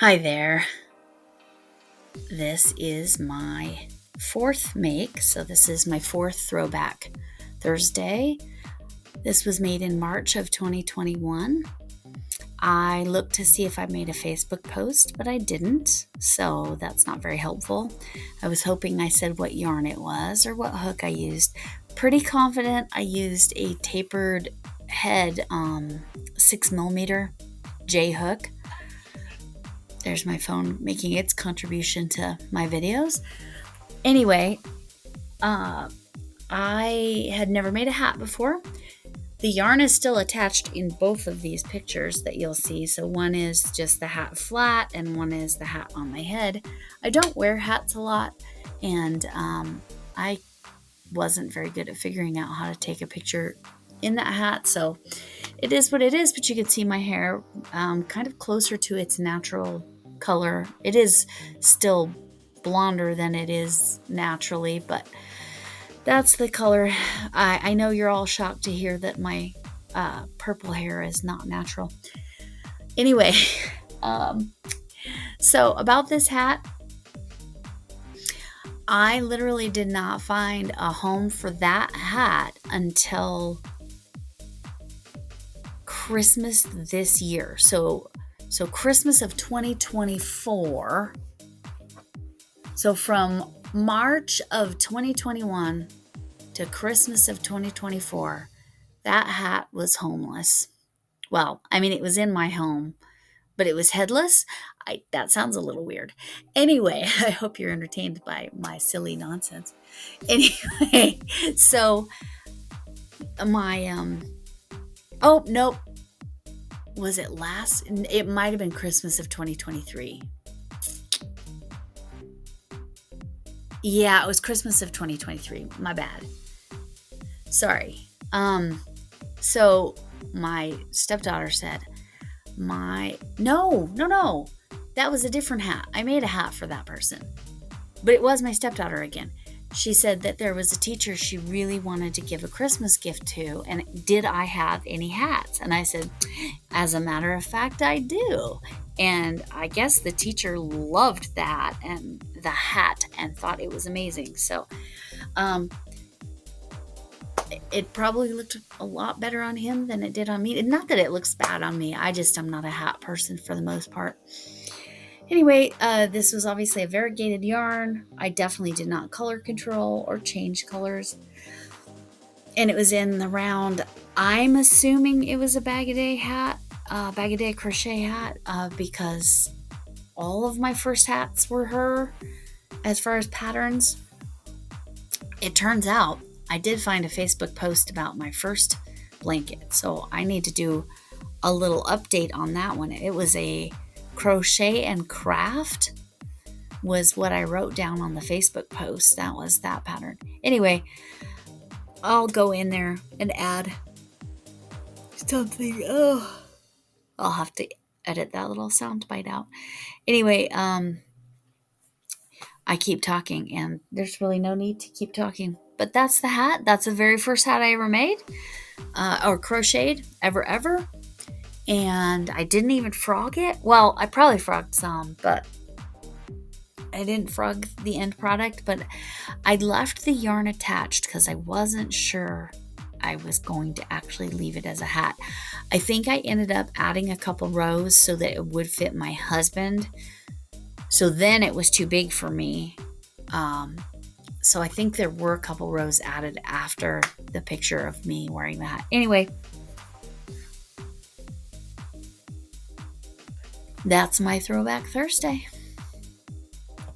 Hi there. This is my fourth make, so this is my fourth Throwback Thursday. This was made in March of 2021. I looked to see if I made a Facebook post, but I didn't, so that's not very helpful. I was hoping I said what yarn it was or what hook I used. Pretty confident I used a tapered head 6mm J hook. There's my phone making its contribution to my videos. Anyway, I had never made a hat before. The yarn is still attached in both of these pictures that you'll see. So one is just the hat flat and one is the hat on my head. I don't wear hats a lot, and I wasn't very good at figuring out how to take a picture in that hat. So it is what it is, but you can see my hair kind of closer to its natural color. It is still blonder than it is naturally, but that's the color. I know you're all shocked to hear that my purple hair is not natural. Anyway, so about this hat, I literally did not find a home for that hat until Christmas this year. So Christmas of 2024. So from March of 2021 to Christmas of 2024, that hat was homeless. Well, I mean, it was in my home, but it was headless. That sounds a little weird. Anyway, I hope you're entertained by my silly nonsense. Anyway, so my, oh, nope. Was it last? It might have been Christmas of 2023. Yeah, it was Christmas of 2023. My bad. Sorry. So my stepdaughter said, no. That was a different hat. I made a hat for that person. But it was my stepdaughter again. She said that there was a teacher she really wanted to give a Christmas gift to, and did I have any hats? And I said, as a matter of fact, I do. And I guess the teacher loved that and the hat and thought it was amazing. So it probably looked a lot better on him than it did on me. Not that it looks bad on me. I'm not a hat person for the most part. Anyway, this was obviously a variegated yarn. I definitely did not color control or change colors. And it was in the round, I'm assuming it was a Bag-A-Day hat, Bag-A-Day crochet hat, because all of my first hats were her as far as patterns. It turns out I did find a Facebook post about my first blanket, so I need to do a little update on that one. It was a Crochet and Craft was what I wrote down on the Facebook post. That was that pattern. Anyway, I'll go in there and add something. Oh, I'll have to edit that little sound bite out. Anyway, I keep talking, and there's really no need to keep talking. But that's the hat. That's the very first hat I ever made, or crocheted ever. And I didn't even frog it. Well, I probably frogged some, but I didn't frog the end product. But I left the yarn attached because I wasn't sure I was going to actually leave it as a hat. I think I ended up adding a couple rows so that it would fit my husband. So then it was too big for me. So I think there were a couple rows added after the picture of me wearing the hat. Anyway, that's my Throwback Thursday.